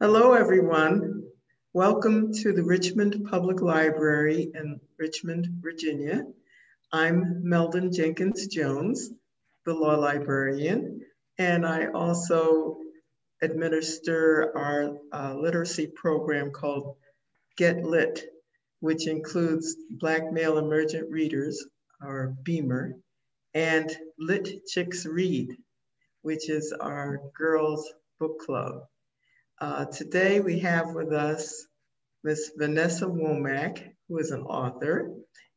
Hello, everyone. Welcome to the Richmond Public Library in Richmond, Virginia. I'm Meldon Jenkins Jones, the law librarian, and I also administer our literacy program called Get Lit, which includes Black Male Emergent Readers, or BMER, and Lit Chicks Read, which is our girls' book club. Today we have with us Miss Vanessa Womack, who is an author,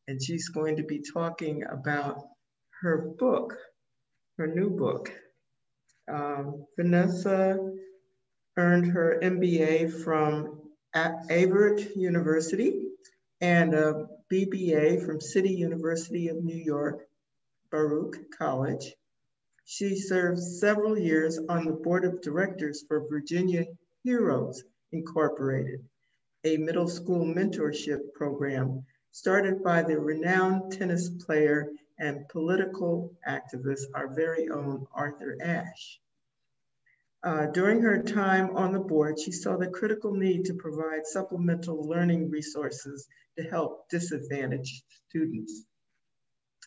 and she's going to be talking about her book, her new book. Vanessa earned her MBA from Avert University and a BBA from City University of New York, Baruch College. She served several years on the board of directors for Virginia Heroes Incorporated, a middle school mentorship program started by the renowned tennis player and political activist, our very own Arthur Ashe. During her time on the board, she saw the critical need to provide supplemental learning resources to help disadvantaged students.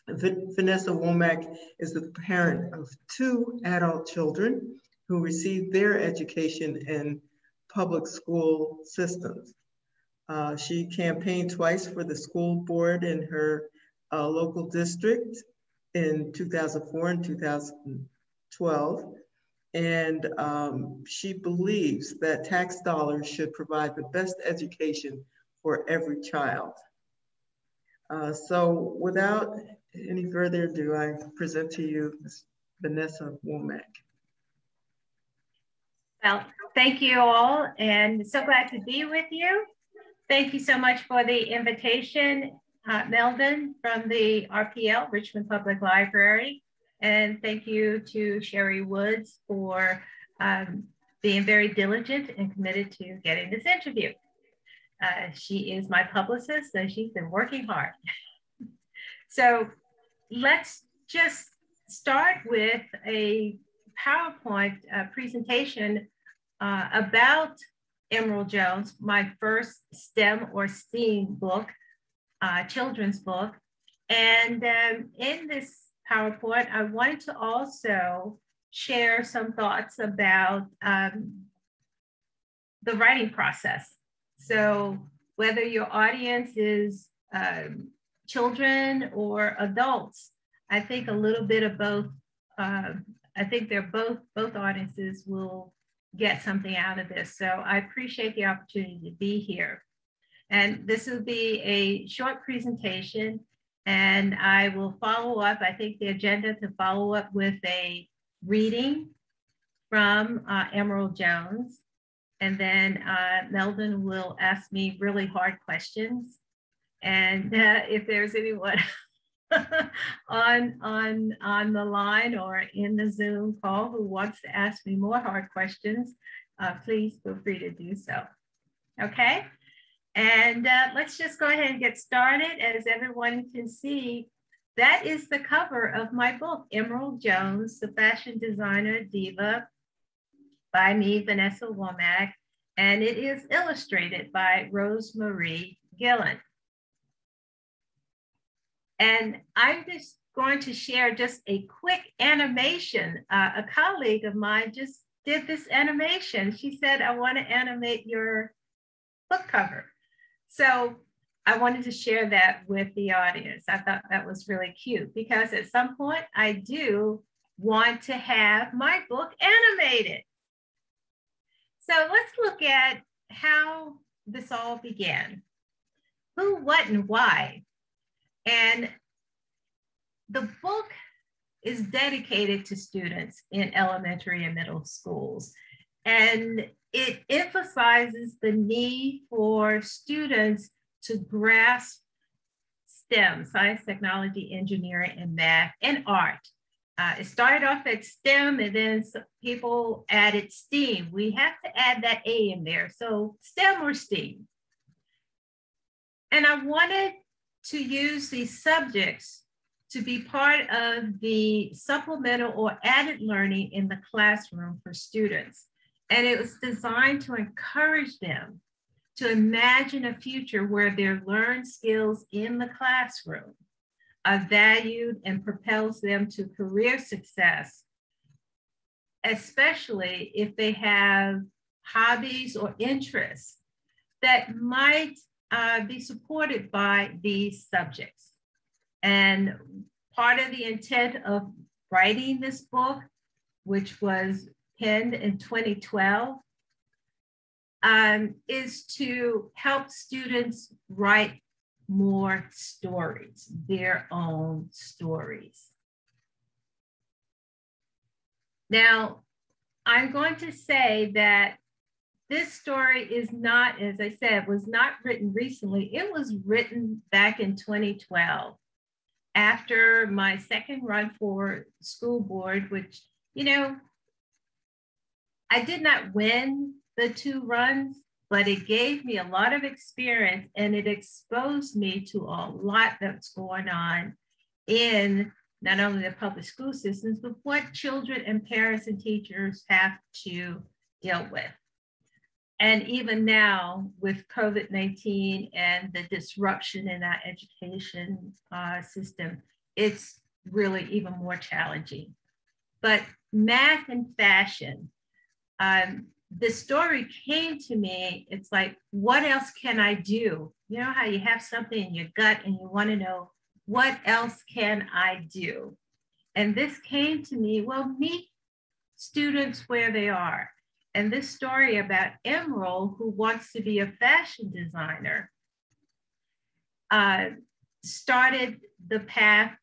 Vanessa Womack is the parent of 2 adult children who received their education in public school systems. She campaigned twice for the school board in her local district in 2004 and 2012. And she believes that tax dollars should provide the best education for every child. So without any further ado, I present to you Ms. Vanessa Womack. Well, thank you all, and so glad to be with you. Thank you so much for the invitation, Meldon from the RPL, Richmond Public Library. And thank you to Sherry Woods for being very diligent and committed to getting this interview. She is my publicist, and she's been working hard. So let's just start with a PowerPoint presentation about Emerald Jones, my first STEM or STEAM book, children's book. And in this PowerPoint, I wanted to also share some thoughts about the writing process. So whether your audience is children or adults, I think a little bit of both. I think they're both audiences will get something out of this. So I appreciate the opportunity to be here. And this will be a short presentation, and I will follow up. I think the agenda to follow up with a reading from Emerald Jones. And then Meldon will ask me really hard questions. And if there's anyone on the line or in the Zoom call who wants to ask me more hard questions, please feel free to do so. Okay, and let's just go ahead and get started. As everyone can see, that is the cover of my book, Emerald Jones, the Fashion Designer Diva, by me, Vanessa Womack, and it is illustrated by Rosemarie Gillen. And I'm just going to share just a quick animation. A colleague of mine just did this animation. She said, I want to animate your book cover. So I wanted to share that with the audience. I thought that was really cute because at some point I do want to have my book animated. So let's look at how this all began. Who, what, and why? And the book is dedicated to students in elementary and middle schools. And it emphasizes the need for students to grasp STEM, science, technology, engineering, and math, and art. It started off at STEM, and then people added STEAM. We have to add that A in there. So STEM or STEAM. And I wanted to use these subjects to be part of the supplemental or added learning in the classroom for students. And it was designed to encourage them to imagine a future where their learned skills in the classroom are valued and propels them to career success, especially if they have hobbies or interests that might be supported by these subjects. And part of the intent of writing this book, which was penned in 2012, is to help students write more stories, their own stories. Now, I'm going to say that this story is not, as I said, was not written recently. It was written back in 2012 after my second run for school board, which, you know, I did not win the 2 runs, but it gave me a lot of experience and it exposed me to a lot that's going on in not only the public school systems, but what children and parents and teachers have to deal with. And even now with COVID-19 and the disruption in our education system, it's really even more challenging. But math and fashion, the story came to me, it's like, what else can I do? You know how you have something in your gut and you want to know, what else can I do? And this came to me, well, meet students where they are. And this story about Emerald, who wants to be a fashion designer, started the path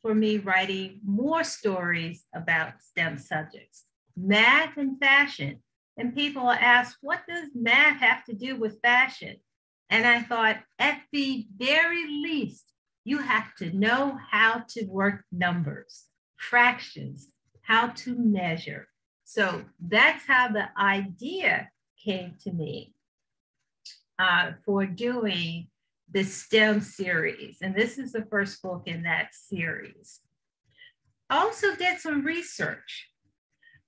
for me writing more stories about STEM subjects, math and fashion. And people ask, what does math have to do with fashion? And I thought, at the very least, you have to know how to work numbers, fractions, how to measure. So that's how the idea came to me for doing the STEM series. And this is the first book in that series. I also did some research.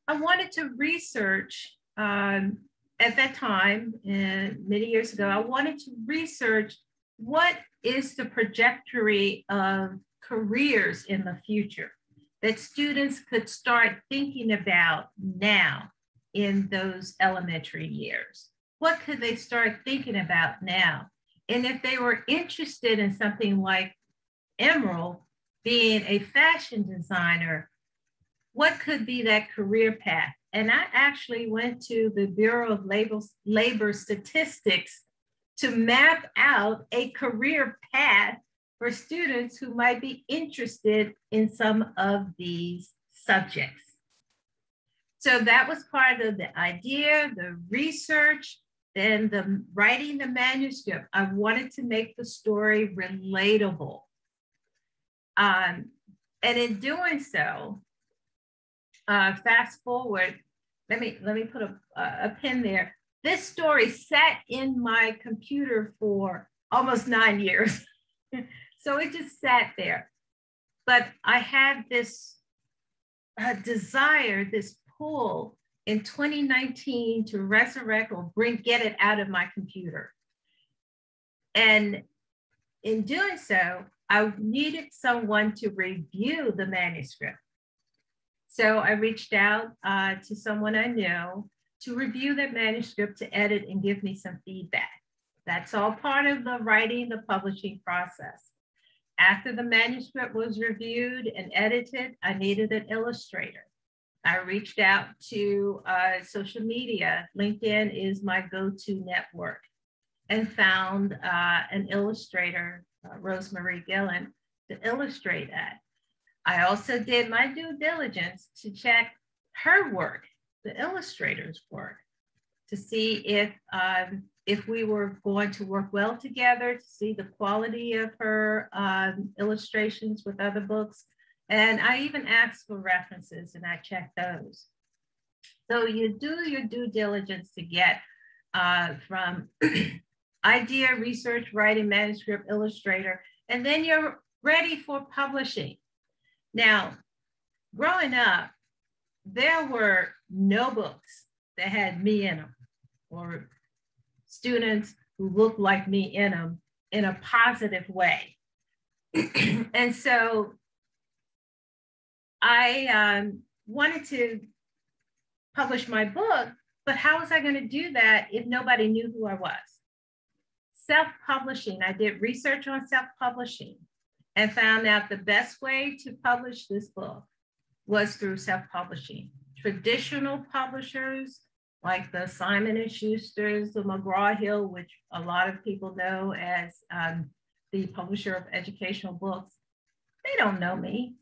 I wanted to research, at that time, many years ago, I wanted to research what is the trajectory of careers in the future that students could start thinking about now in those elementary years. What could they start thinking about now? And if they were interested in something like Emerald, being a fashion designer, what could be that career path? And I actually went to the Bureau of Labor Statistics to map out a career path for students who might be interested in some of these subjects. So that was part of the idea, the research, then the writing the manuscript. I wanted to make the story relatable. And in doing so, fast forward, let me put a pin there. This story sat in my computer for almost 9 years. So it just sat there. But I had this desire, this pull in 2019 to resurrect or get it out of my computer. And in doing so, I needed someone to review the manuscript. So I reached out to someone I know to review that manuscript, to edit and give me some feedback. That's all part of the writing, the publishing process. After the manuscript was reviewed and edited, I needed an illustrator. I reached out to social media. LinkedIn is my go-to network, and found an illustrator, Rosemarie Gillen, to illustrate that. I also did my due diligence to check her work, the illustrator's work, to see if we were going to work well together, to see the quality of her illustrations with other books. And I even asked for references and I checked those. So you do your due diligence to get from idea, research, writing, manuscript, illustrator, and then you're ready for publishing. Now, growing up, there were no books that had me in them, or students who looked like me in them in a positive way. And so I wanted to publish my book, but how was I going to do that if nobody knew who I was? Self-publishing. I did research on self-publishing and found out the best way to publish this book was through self-publishing. Traditional publishers like the Simon & Schuster's, the McGraw-Hill, which a lot of people know as the publisher of educational books, they don't know me.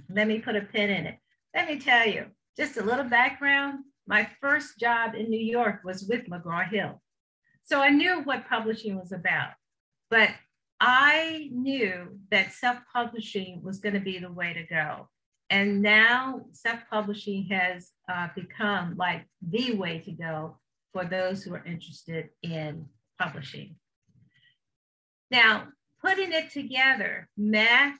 Let me put a pin in it. Let me tell you, just a little background. My first job in New York was with McGraw-Hill. So I knew what publishing was about, but I knew that self-publishing was going to be the way to go. And now self-publishing has become like the way to go for those who are interested in publishing. Now, putting it together, math,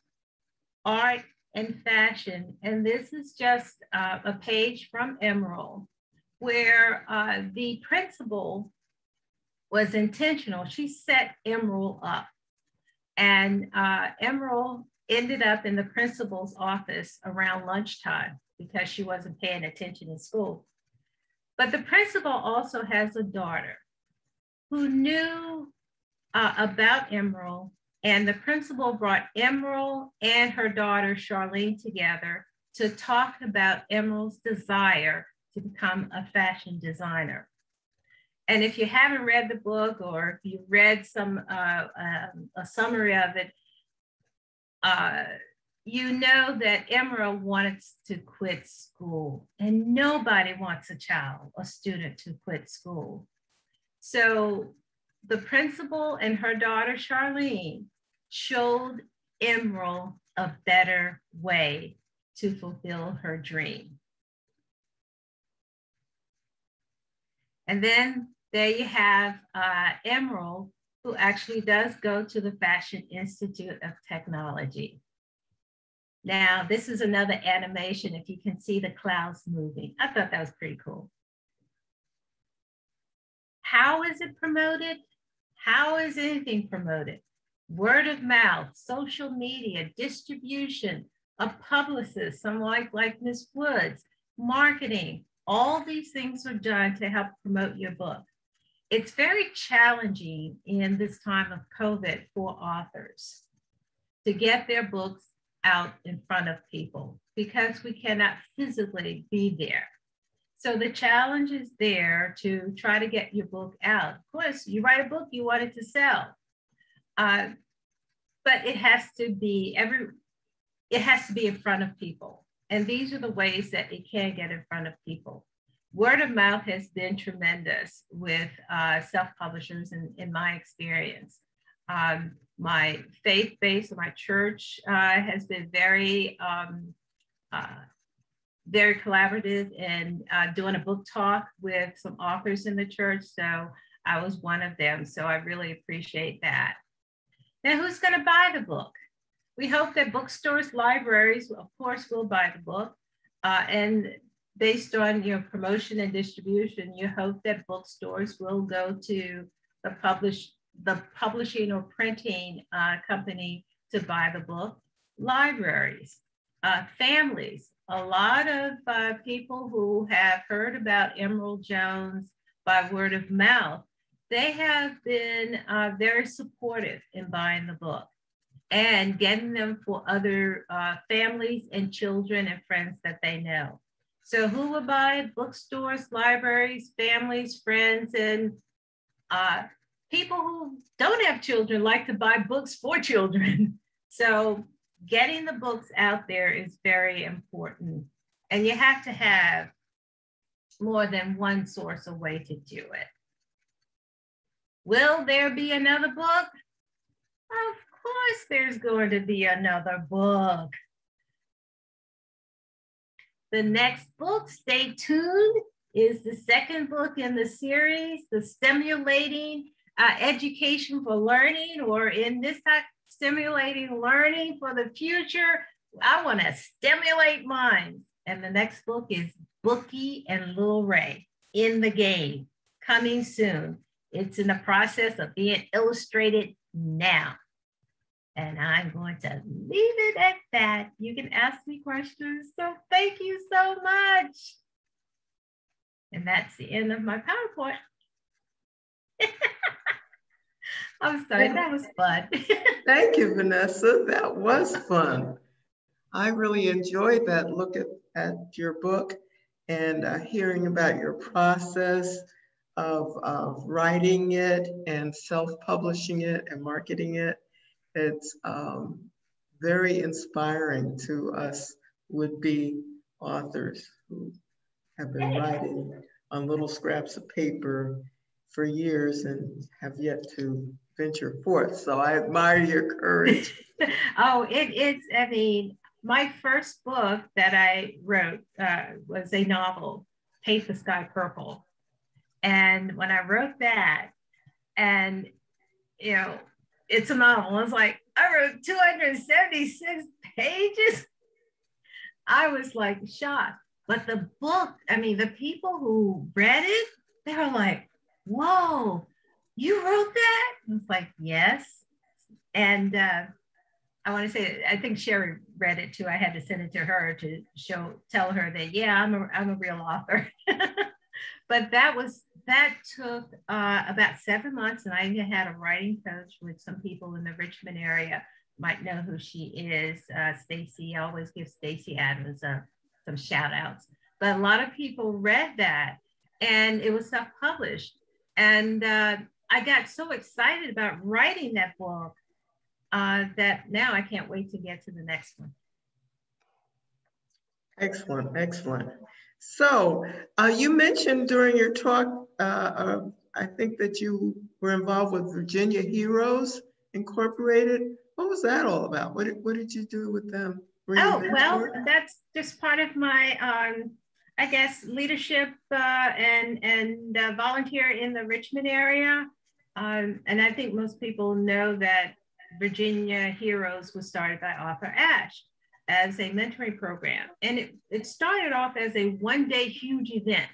art, and fashion, and this is just a page from Emerald, where the principal was intentional. She set Emerald up, and Emerald ended up in the principal's office around lunchtime because she wasn't paying attention in school. But the principal also has a daughter who knew about Emerald, and the principal brought Emerald and her daughter Charlene together to talk about Emerald's desire to become a fashion designer. And if you haven't read the book, or if you read a summary of it, you know that Emerald wanted to quit school, and nobody wants a student to quit school. So the principal and her daughter Charlene showed Emerald a better way to fulfill her dream. And then there you have Emerald, who actually does go to the Fashion Institute of Technology. Now, this is another animation, if you can see the clouds moving. I thought that was pretty cool. How is it promoted? How is anything promoted? Word of mouth, social media, distribution, a publicist, someone like Ms. Woods, marketing. All these things are done to help promote your book. It's very challenging in this time of COVID for authors to get their books out in front of people because we cannot physically be there. So the challenge is there to try to get your book out. Of course, you write a book, you want it to sell. But it has to be in front of people. And these are the ways that it can get in front of people. Word of mouth has been tremendous with self-publishers in my experience. My faith base, my church has been very collaborative in doing a book talk with some authors in the church. So I was one of them. So I really appreciate that. Now, who's going to buy the book? We hope that bookstores, libraries, of course, will buy the book. And based on your promotion and distribution, you hope that bookstores will go to the publishing or printing company to buy the book. Libraries, families. A lot of people who have heard about Emerald Jones by word of mouth, they have been very supportive in buying the book and getting them for other families and children and friends that they know. So who will buy it? Bookstores, libraries, families, friends, and people who don't have children like to buy books for children. So getting the books out there is very important. And you have to have more than one source or way to do it. Will there be another book? Of course there's going to be another book. The next book, stay tuned, is the second book in the series, the STEMulating Education for Learning, or in this time, Stimulating Learning for the Future. I want to stimulate minds. And the next book is Bookie and Lil Ray. in the game, coming soon. It's in the process of being illustrated now. And I'm going to leave it at that. You can ask me questions. So thank you so much. And that's the end of my PowerPoint. I'm sorry, that was fun. Thank you, Vanessa. That was fun. I really enjoyed that look at your book and hearing about your process of writing it and self-publishing it and marketing it. It's very inspiring to us would-be authors who have been writing on little scraps of paper for years and have yet to venture forth. So I admire your courage. Oh, it's, I mean, my first book that I wrote was a novel, Paint the Sky Purple. And when I wrote that, and, you know, it's a novel, it's like, I wrote 276 pages. I was like shocked. But the book, I mean, the people who read it, they were like, whoa, you wrote that? I was like, yes. And I want to say, I think Sherry read it too. I had to send it to her to tell her that, yeah, I'm a real author. But that took about 7 months, and I had a writing coach with some people in the Richmond area. Might know who she is, Stacy. I always give Stacy Adams some shout outs. But a lot of people read that, and it was self-published. And I got so excited about writing that book that now I can't wait to get to the next one. Excellent, excellent. So you mentioned during your talk, I think that you were involved with Virginia Heroes Incorporated. What was that all about? What did you do with them? Oh, well, that's just part of my, I guess, leadership and volunteer in the Richmond area. And I think most people know that Virginia Heroes was started by Arthur Ashe as a mentoring program. And it started off as a one-day huge event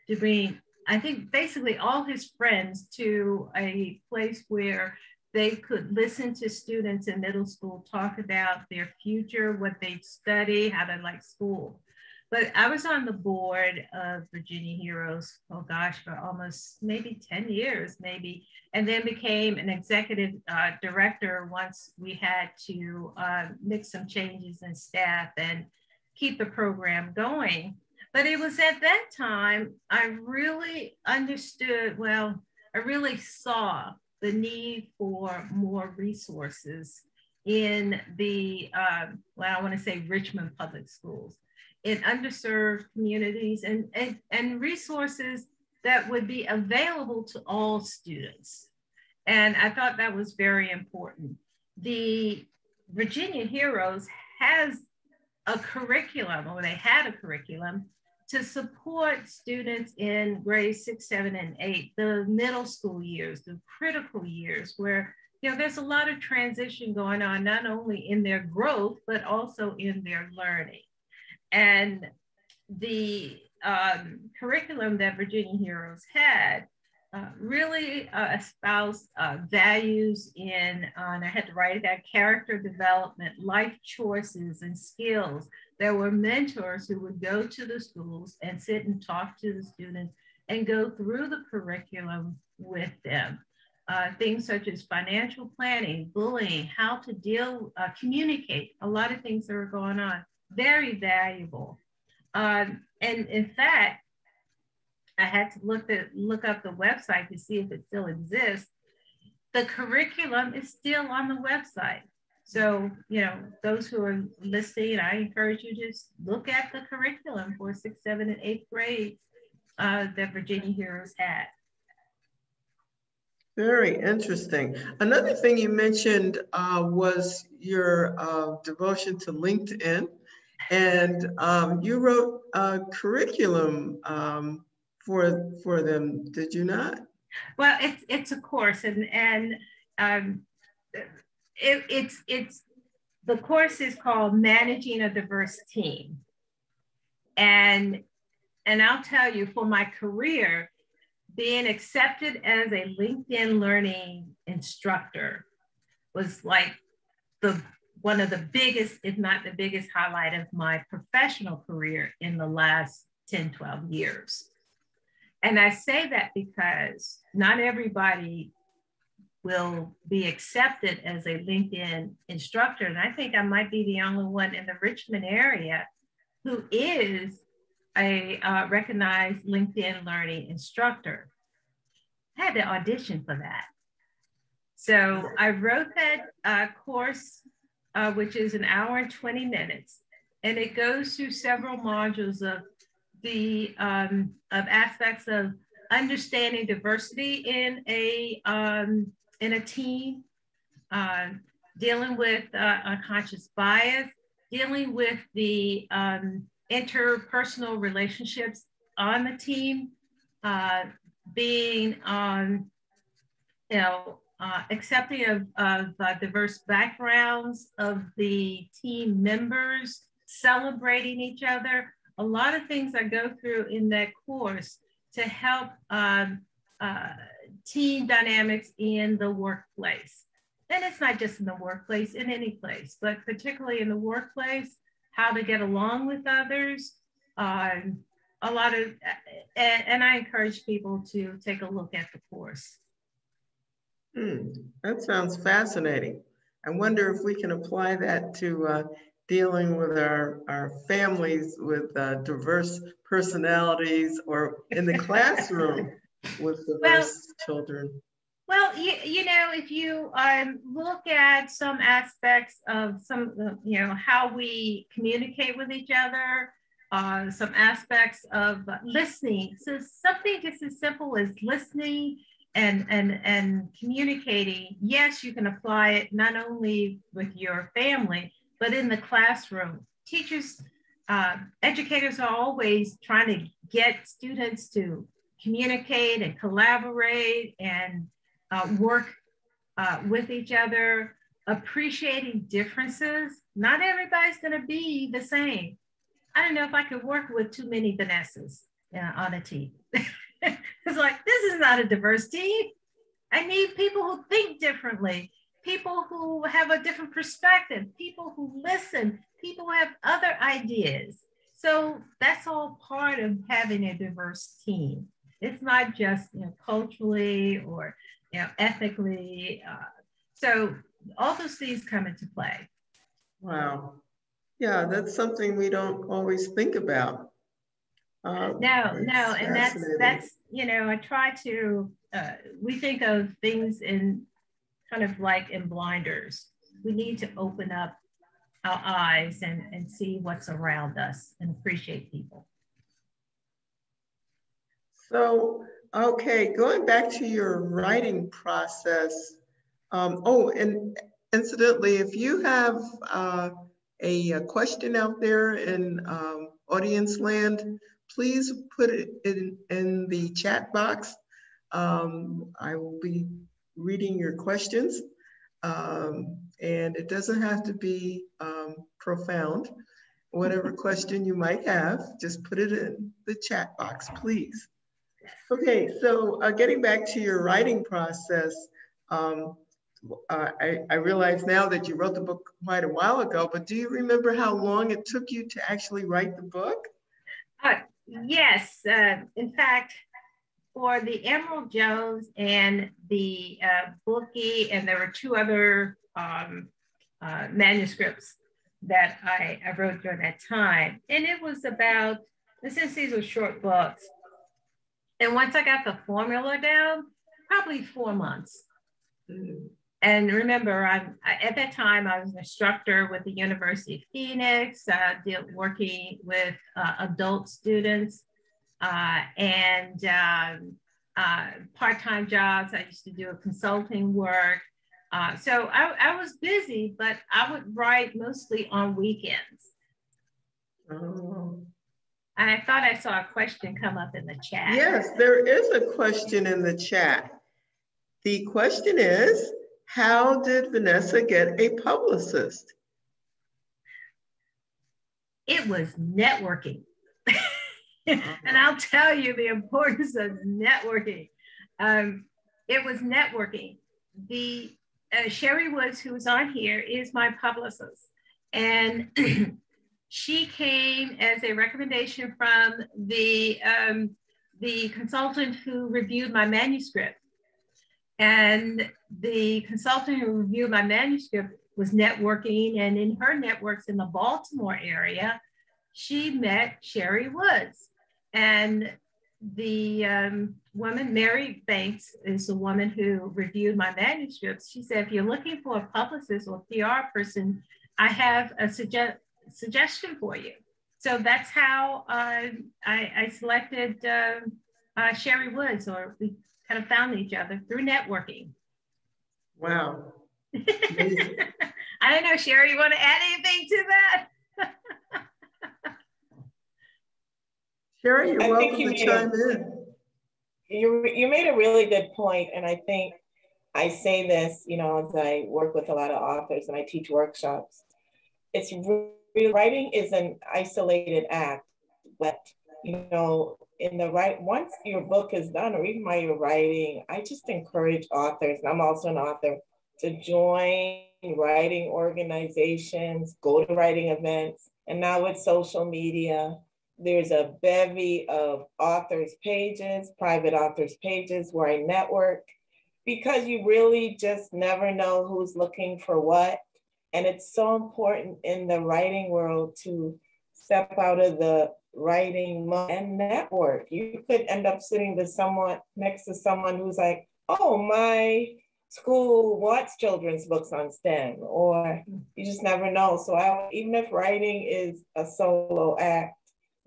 to bring, I think, basically all his friends to a place where they could listen to students in middle school talk about their future, what they'd study, how they like school. But I was on the board of Virginia Heroes, oh gosh, for almost maybe 10 years, maybe, and then became an executive director once we had to make some changes in staff and keep the program going. But it was at that time I really understood, well, I really saw the need for more resources in the, well, I want to say Richmond public schools, in underserved communities, and resources that would be available to all students. And I thought that was very important. The Virginia Heroes has a curriculum, or they had a curriculum, to support students in grades 6, 7, and 8, the middle school years, the critical years, where there's a lot of transition going on, not only in their growth, but also in their learning. And the curriculum that Virginia Heroes had really espoused values in, and I had to write it down, character development, life choices, and skills. There were mentors who would go to the schools and sit and talk to the students and go through the curriculum with them. Things such as financial planning, bullying, how to deal, communicate, a lot of things that are going on. Very valuable. And in fact, I had to look up the website to see if it still exists. The curriculum is still on the website. So, those who are listening, I encourage you to just look at the curriculum for 6th, 7th, and 8th grades that Virginia Heroes had. Very interesting. Another thing you mentioned was your devotion to LinkedIn. And you wrote a curriculum for them, did you not? Well, it's a course, and it's the course is called Managing a Diverse Team, and And I'll tell you, for my career, being accepted as a LinkedIn Learning instructor was like one of the biggest, if not the biggest highlight of my professional career in the last 10, 12 years. And I say that because not everybody will be accepted as a LinkedIn instructor. And I think I might be the only one in the Richmond area who is a recognized LinkedIn Learning instructor. I had to audition for that. So I wrote that course, which is an hour and 20 minutes. And it goes through several modules of the aspects of understanding diversity in a team, dealing with unconscious bias, dealing with the interpersonal relationships on the team, being accepting of diverse backgrounds of the team members, celebrating each other. A lot of things I go through in that course to help team dynamics in the workplace. And it's not just in the workplace, in any place, but particularly in the workplace, how to get along with others. And I encourage people to take a look at the course. That sounds fascinating. I wonder if we can apply that to dealing with our families with diverse personalities, or in the classroom with diverse children. Well, you know, if you look at some aspects of how we communicate with each other, some aspects of listening. So something just as simple as listening and communicating. Yes, you can apply it not only with your family, but in the classroom. Teachers, educators are always trying to get students to communicate and collaborate and work with each other, appreciating differences. Not everybody's going to be the same. I don't know if I could work with too many Vanessas on a team. It's like, this is not a diverse team. I need people who think differently, people who have a different perspective, people who listen, people who have other ideas. So that's all part of having a diverse team. It's not just culturally or ethically. So all those things come into play. Wow. Yeah, that's something we don't always think about. No, and that's I try to. We think of things in kind of like in blinders. We need to open up our eyes and see what's around us and appreciate people. So, okay, going back to your writing process. And incidentally, if you have a question out there in audience land, please put it in the chat box. I will be reading your questions, and it doesn't have to be profound. Whatever question you might have, just put it in the chat box, please. Okay, so getting back to your writing process, I realize now that you wrote the book quite a while ago, but do you remember how long it took you to actually write the book? Yes, in fact, for the Emerald Jones and the Bookie, and there were two other manuscripts that I wrote during that time. And it was about, since these were short books, and once I got the formula down, probably 4 months. Mm-hmm. And remember, at that time, I was an instructor with the University of Phoenix, working with adult students and part-time jobs. I used to do consulting work. So I was busy, but I would write mostly on weekends. Oh. And I thought I saw a question come up in the chat. Yes, there is a question in the chat. The question is, how did Vanessa get a publicist? It was networking. And I'll tell you the importance of networking. It was networking. The Sherry Woods, who was on here, is my publicist. And she came as a recommendation from the consultant who reviewed my manuscript. And the consultant who reviewed my manuscript was networking, and in her networks in the Baltimore area, she met Sherry Woods. And the woman, Mary Banks, is the woman who reviewed my manuscripts. She said, if you're looking for a publicist or PR person, I have a suggestion for you. So that's how I selected Sherry Woods, or we kind of found each other through networking. Wow. I don't know, Sherry, you want to add anything to that? Sherry, you're welcome to chime in. You made a really good point, and I think I say this, you know, as I work with a lot of authors and I teach workshops. It's really, writing is an isolated act, but you know, once your book is done, or even while you're writing, I just encourage authors, and I'm also an author, to join writing organizations, go to writing events, and now with social media, there's a bevy of authors pages, private authors pages where I network, because you really just never know who's looking for what. And it's so important in the writing world to step out of the writing and network. You could end up sitting next to someone who's like, oh, my school wants children's books on STEM, or you just never know. So even if writing is a solo act,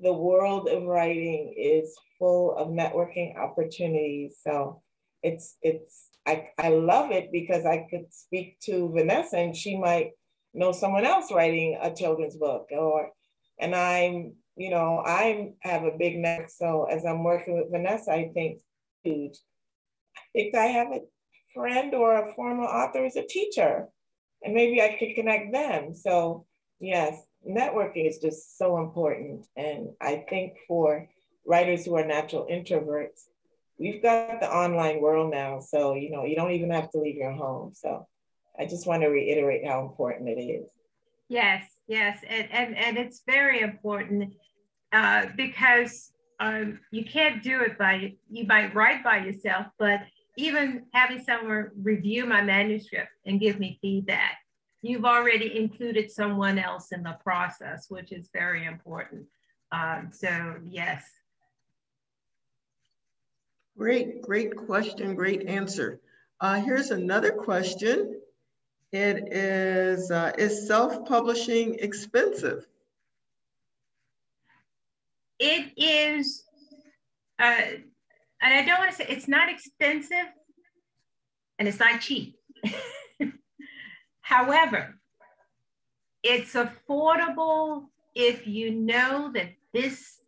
the world of writing is full of networking opportunities. So I love it, because I could speak to Vanessa and she might know someone else writing a children's book, and I have a big network. So as I'm working with Vanessa, I think huge. I think I have a friend or a former author as a teacher, and maybe I could connect them. So yes, networking is just so important. And I think for writers who are natural introverts, we've got the online world now. So, you know, you don't even have to leave your home. So I just want to reiterate how important it is. Yes, yes. And it's very important because you can't do it you might write by yourself, but even having someone review my manuscript and give me feedback, you've already included someone else in the process, which is very important. So yes. Great question, great answer. Here's another question. It is self-publishing expensive? It is, and I don't want to say it's not expensive and it's not cheap. However, it's affordable if you know that this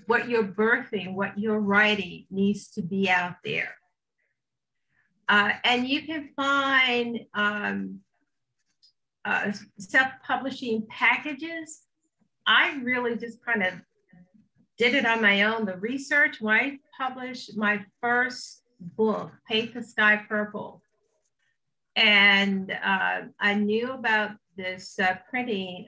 what you're birthing, what you're writing needs to be out there. And you can find self-publishing packages. I really just kind of did it on my own, the research. When I published my first book, Paint the Sky Purple, and I knew about this printing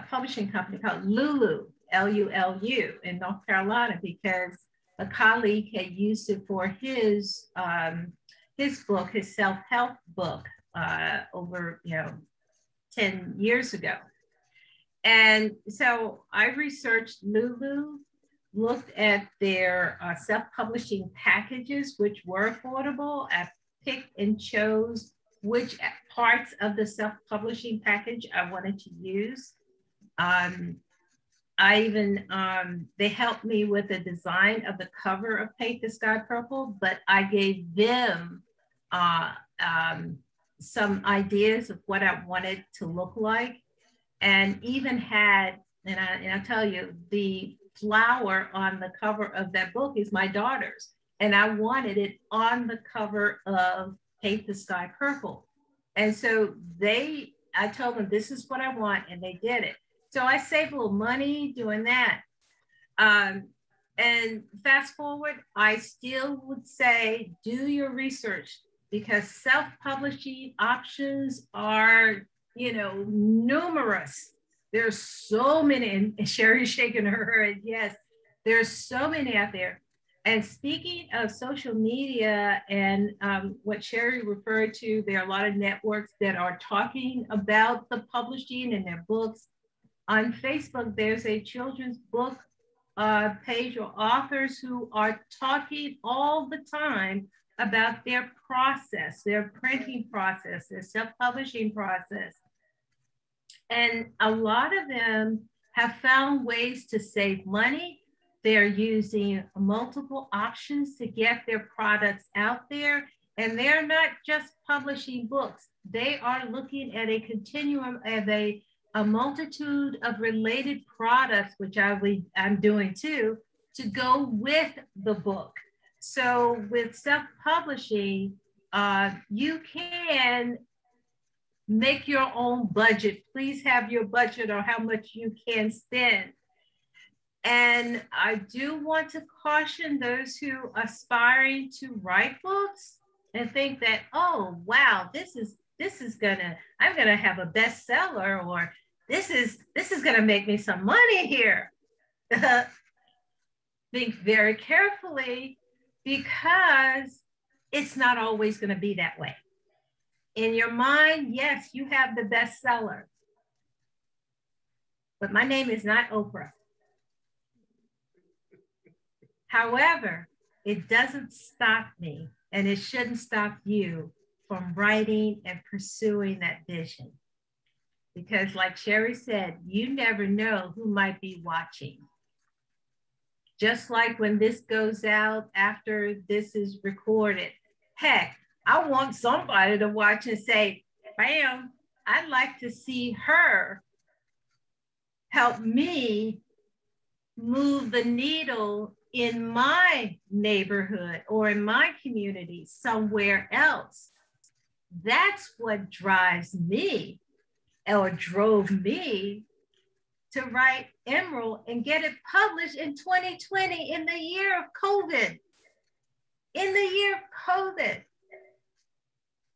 publishing company called Lulu, L-U-L-U, in North Carolina, because a colleague had used it for his book, his self-help book, over 10 years ago. And so I researched Lulu, looked at their self-publishing packages, which were affordable. I picked and chose which parts of the self-publishing package I wanted to use. I even, they helped me with the design of the cover of Paint the Sky Purple, but I gave them some ideas of what I wanted to look like, and even had, and I'll tell you, the flower on the cover of that book is my daughter's, and I wanted it on the cover of Paint the Sky Purple. And so I told them, this is what I want, and they did it. So I saved a little money doing that. And fast forward, I still would say do your research, because self-publishing options are, you know, numerous. There's so many, and Sherry's shaking her head, yes, there's so many out there. And speaking of social media and what Sherry referred to, there are a lot of networks that are talking about the publishing and their books. On Facebook, there's a children's book page or authors who are talking all the time about their process, their printing process, their self-publishing process. And a lot of them have found ways to save money. They're using multiple options to get their products out there. And they're not just publishing books. They are looking at a continuum of a multitude of related products, which I'm doing too, to go with the book. So with self-publishing, you can make your own budget. Please have your budget or how much you can spend. And I do want to caution those who are aspiring to write books and think that, oh, wow, I'm gonna have a bestseller, or this is gonna make me some money here. Think very carefully, because it's not always gonna be that way. In your mind, yes, you have the bestseller, but my name is not Oprah. However, it doesn't stop me, and it shouldn't stop you from writing and pursuing that vision. Because like Sherry said, you never know who might be watching. Just like when this goes out after this is recorded, heck, I want somebody to watch and say, bam, I'd like to see her help me move the needle in my neighborhood or in my community somewhere else. That's what drives me, or drove me, to write Emerald and get it published in 2020, in the year of COVID. In the year of COVID.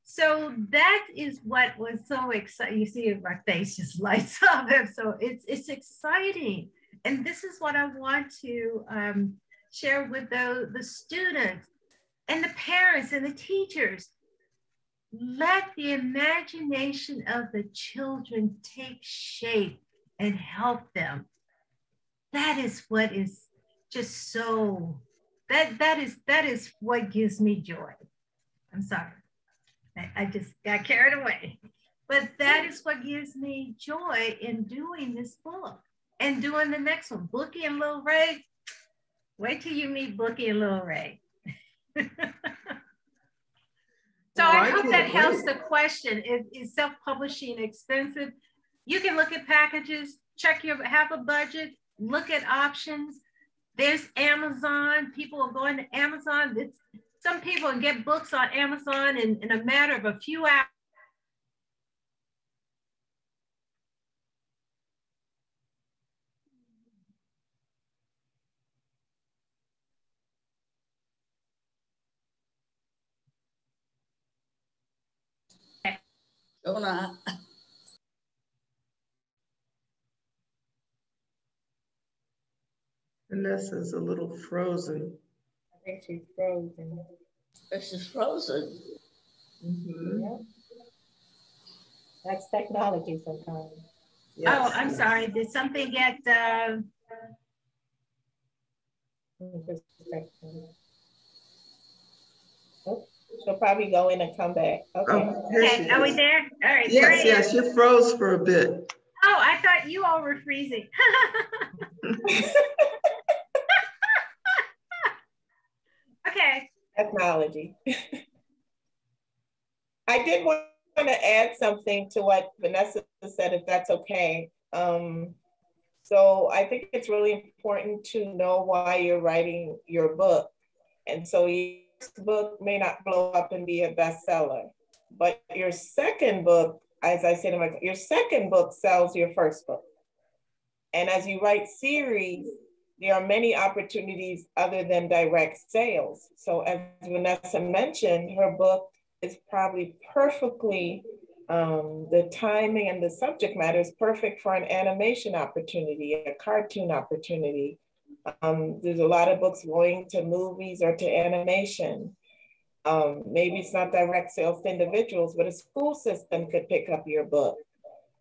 So that is what was so exciting. You see, my face just lights up. So it's exciting. And this is what I want to share with the students and the parents and the teachers. Let the imagination of the children take shape and help them. That is what is just so, that is what gives me joy. I'm sorry, I just got carried away. But that is what gives me joy in doing this book and doing the next one. Bookie and Lil Ray, wait till you meet Bookie and Lil Ray. So I hope that helps the question. Is self-publishing expensive? You can look at packages, have a budget, look at options. There's Amazon. People are going to Amazon. Some people can get books on Amazon in a matter of a few hours. Vanessa's a little frozen. I think she's frozen. She's frozen. Mm-hmm. Yep. That's technology sometimes. Yes. Oh, I'm sorry. Did something get... Oh, she'll probably go in and come back. Okay. Oh, Okay, are we there? All right. Yes, yes, you froze for a bit. Oh, I thought you all were freezing. Okay. Technology. I did want to add something to what Vanessa said, if that's okay. So I think it's really important to know why you're writing your book. And so your book may not blow up and be a bestseller, but your second book, as I said, your second book sells your first book. And as you write series, there are many opportunities other than direct sales. So as Vanessa mentioned, her book is probably perfectly, the timing and the subject matter is perfect for an animation opportunity, a cartoon opportunity. There's a lot of books going to movies or to animation. Maybe it's not direct sales to individuals, but a school system could pick up your book.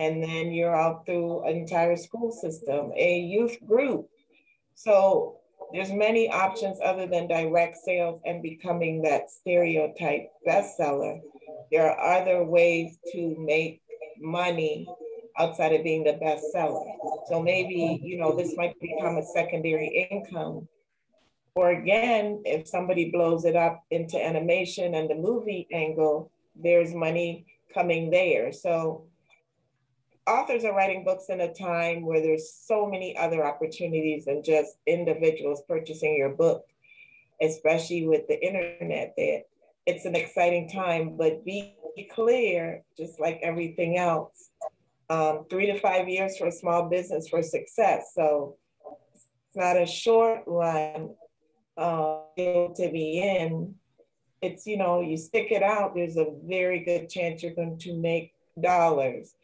And then you're out through an entire school system, a youth group. So there's many options other than direct sales and becoming that stereotype bestseller. There are other ways to make money outside of being the bestseller. So maybe, you know, this might become a secondary income. Or again, if somebody blows it up into animation and the movie angle, there's money coming there. So authors are writing books in a time where there's so many other opportunities than just individuals purchasing your book, especially with the internet. That it's an exciting time, but be clear, just like everything else, 3 to 5 years for a small business for success. So it's not a short run to be in. It's, you know, you stick it out, there's a very good chance you're going to make dollars.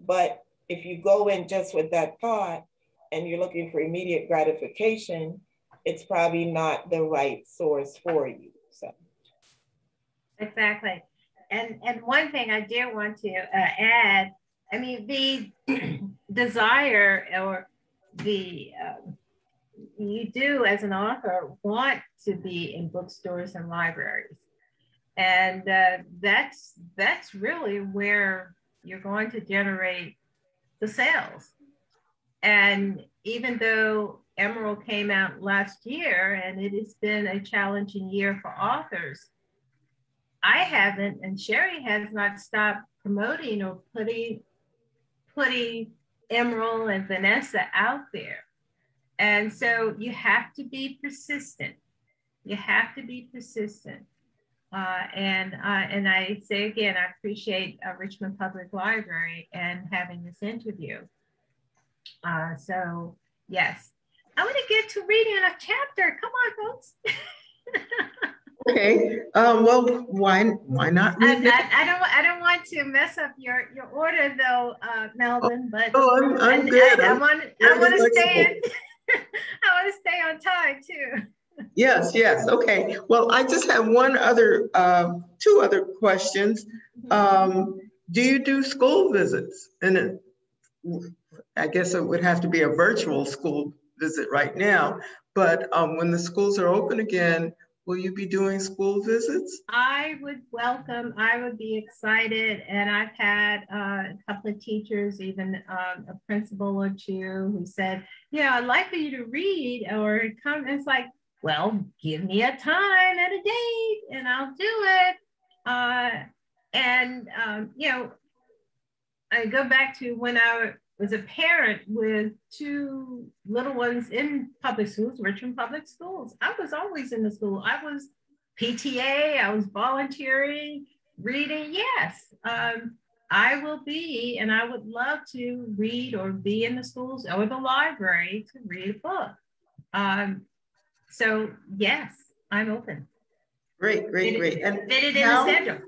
But if you go in just with that thought and you're looking for immediate gratification, it's probably not the right source for you. So exactly. And one thing I did want to add, I mean, the desire or the you do as an author want to be in bookstores and libraries, and that's really where you're going to generate the sales. And even though Emerald came out last year and it has been a challenging year for authors, I haven't, and Sherry has not stopped promoting or putting Emerald and Vanessa out there. And so you have to be persistent. You have to be persistent. And I say again, I appreciate Richmond Public Library and having this interview. So yes, I want to get to reading a chapter. Come on, folks. Okay. Well, why not read it? I don't want to mess up your order though, Melvin. But I'm good. I want to stay in. I want to stay on time too. Yes. Okay. Well, I just have two other questions. Do you do school visits? And I guess it would have to be a virtual school visit right now. But when the schools are open again, will you be doing school visits? I would be excited. And I've had a couple of teachers, even a principal or two, who said, yeah, I'd like for you to read or come. And it's like, well, give me a time and a date and I'll do it. You know, I go back to when I was a parent with two little ones in public schools, Richmond Public Schools. I was always in the school. I was PTA, I was volunteering, reading, yes. I will be, and I would love to read or be in the schools or the library to read a book. So yes, I'm open. Great. And fit it in the schedule.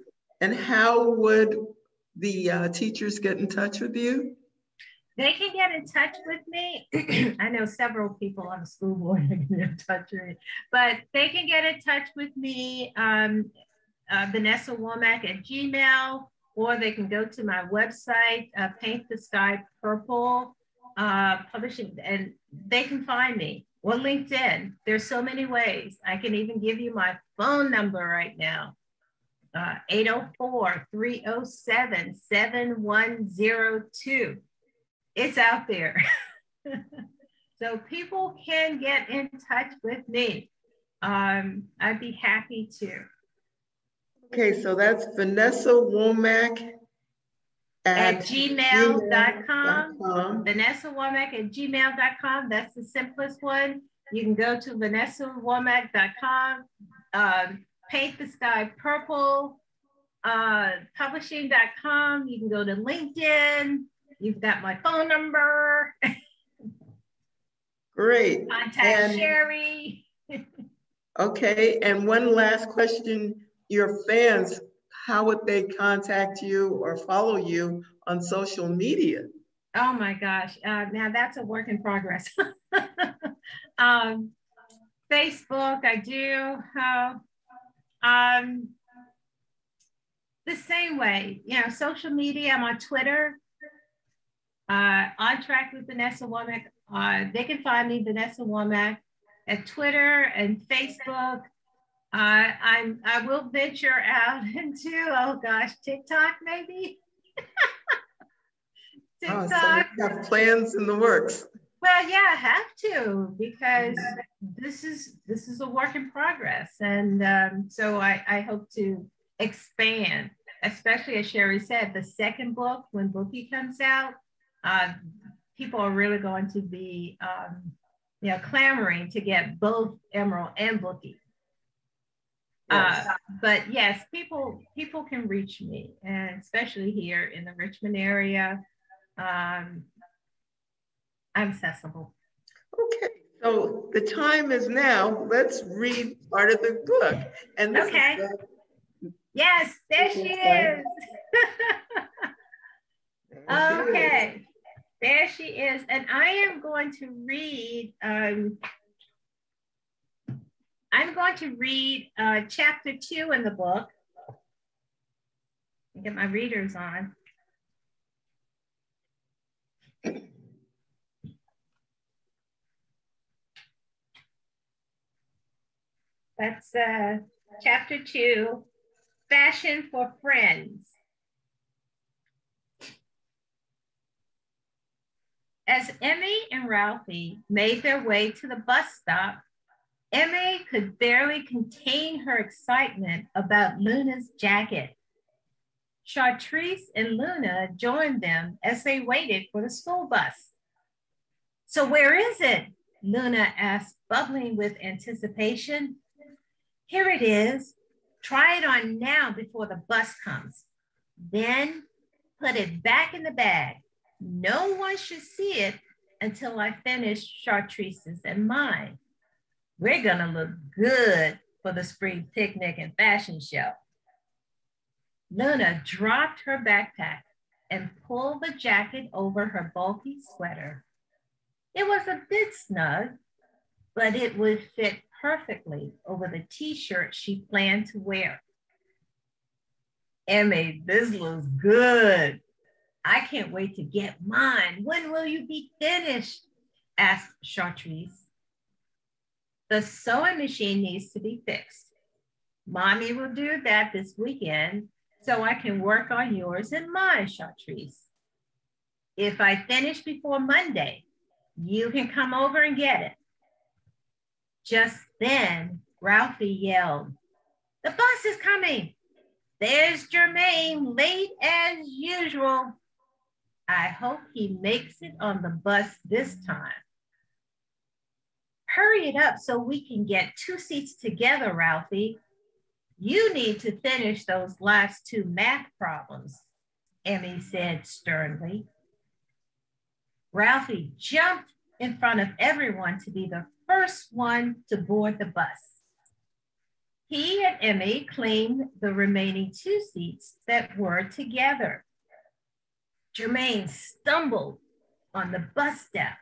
And how would the teachers get in touch with you? They can get in touch with me. I know several people on the school board that can get in touch with me, but they can get in touch with me, Vanessa Womack at Gmail, or they can go to my website, Paint the Sky Purple Publishing, and they can find me, or LinkedIn. There's so many ways. I can even give you my phone number right now, 804-307-7102. It's out there. So people can get in touch with me. I'd be happy to. Okay, so that's Vanessa Womack at gmail.com. Vanessa Womack at gmail.com. That's the simplest one. You can go to vanessawomack.com, Paint the Sky Purple, publishing.com. You can go to LinkedIn. You've got my phone number. Great. Contact Sherry. Okay, and one last question. Your fans, how would they contact you or follow you on social media? Oh my gosh, now that's a work in progress. Facebook, I do. The same way, social media, I'm on Twitter, On Track with Vanessa Womack. They can find me, Vanessa Womack, at Twitter and Facebook. I will venture out into, oh gosh, TikTok maybe. TikTok. So you have plans in the works. Well, yeah, I have to, because this is a work in progress, and so I hope to expand, especially as Sherry said, the second book, when Bookie comes out, people are really going to be clamoring to get both Emerald and Bookie. Yes. But yes, people can reach me, and especially here in the Richmond area. I'm accessible. Okay, so the time is now. Let's read part of the book. And this okay. Yes, there she is. Okay, there she is. And I am going to read, chapter 2 in the book. Get my readers on. That's chapter 2, Fashion for Friends. As Emmy and Ralphie made their way to the bus stop, Emmy could barely contain her excitement about Luna's jacket. Chartrice and Luna joined them as they waited for the school bus. So where is it? Luna asked, bubbling with anticipation. Here it is. Try it on now before the bus comes. Then put it back in the bag. No one should see it until I finish Chartrice's and mine. We're gonna look good for the spring picnic and fashion show. Luna dropped her backpack and pulled the jacket over her bulky sweater. It was a bit snug, but it would fit perfectly over the t-shirt she planned to wear. Emmy, this looks good. I can't wait to get mine. When will you be finished? Asked Chartrice. The sewing machine needs to be fixed. Mommy will do that this weekend so I can work on yours and mine, Chartrice. If I finish before Monday, you can come over and get it. Just then, Ralphie yelled, the bus is coming. There's Jermaine, late as usual. I hope he makes it on the bus this time. Hurry it up so we can get 2 seats together, Ralphie. You need to finish those last 2 math problems, Emmy said sternly. Ralphie jumped in front of everyone to be the first one to board the bus. He and Emmy claimed the remaining 2 seats that were together. Jermaine stumbled on the bus step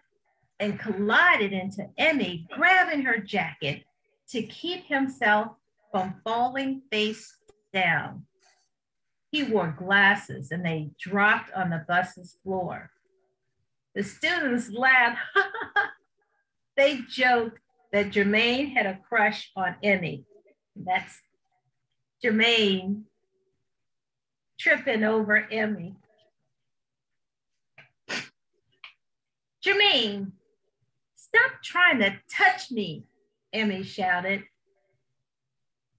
and collided into Emmy, grabbing her jacket to keep himself from falling face down. He wore glasses and they dropped on the bus's floor. The students laughed. They joked that Jermaine had a crush on Emmy. That's Jermaine tripping over Emmy. Jermaine, stop trying to touch me, Emmy shouted.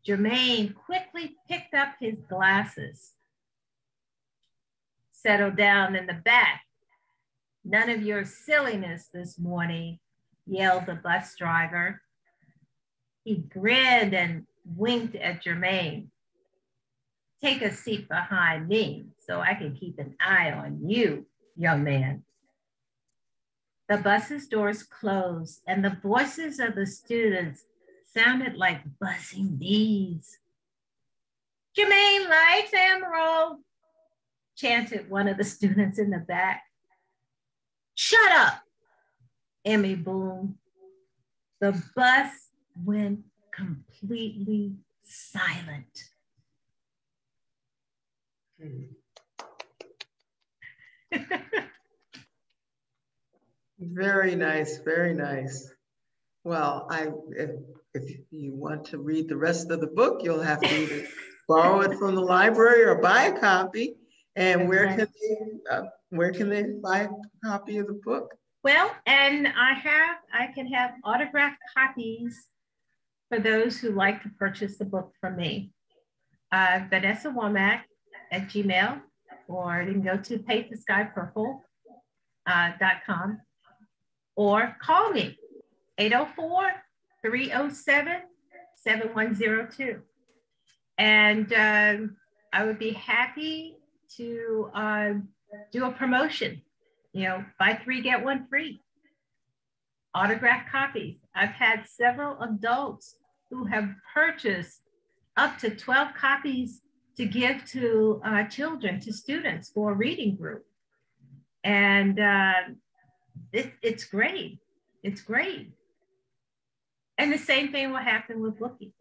Jermaine quickly picked up his glasses. Settle down in the back. None of your silliness this morning, yelled the bus driver. He grinned and winked at Jermaine. Take a seat behind me so I can keep an eye on you, young man. The bus's doors closed, and the voices of the students sounded like buzzing bees. "Jermaine likes Emerald," chanted one of the students in the back. "Shut up," Emmy boomed. The bus went completely silent. Very nice, very nice. Well, if you want to read the rest of the book, you'll have to either borrow it from the library or buy a copy. And where can they buy a copy of the book? Well, and I can have autographed copies for those who like to purchase the book from me. Vanessa Womack at Gmail, or you can go to paintttheskypurple.com or call me, 804-307-7102. And I would be happy to do a promotion, buy 3, get 1 free. Autographed copies. I've had several adults who have purchased up to 12 copies to give to children, to students for a reading group. And it's great. It's great. And the same thing will happen with booking.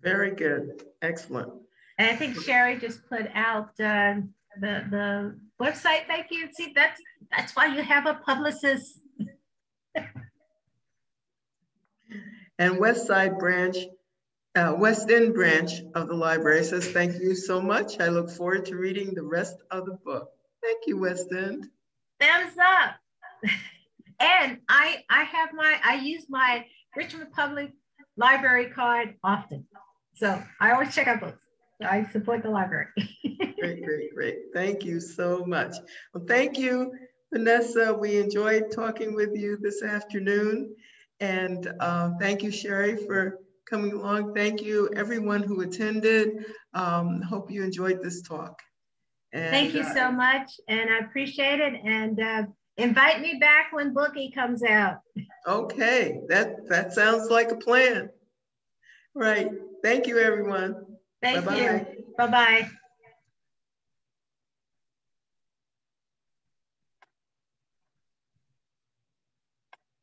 Very good. Excellent. And I think Sherry just put out the website. Thank you. See, that's why you have a publicist. And West End branch of the library says, "Thank you so much. I look forward to reading the rest of the book." Thank you, West End. Thumbs up. And I use my Richmond Public Library card often. So I always check out books. So I support the library. Great, great, great. Thank you so much. Well, thank you, Vanessa. We enjoyed talking with you this afternoon. And thank you, Sherry, for coming along. Thank you, everyone who attended. Hope you enjoyed this talk. And, thank you so much. And I appreciate it. And invite me back when Bookie comes out. Okay, that sounds like a plan. Right. Thank you, everyone. Thank you. Bye-bye.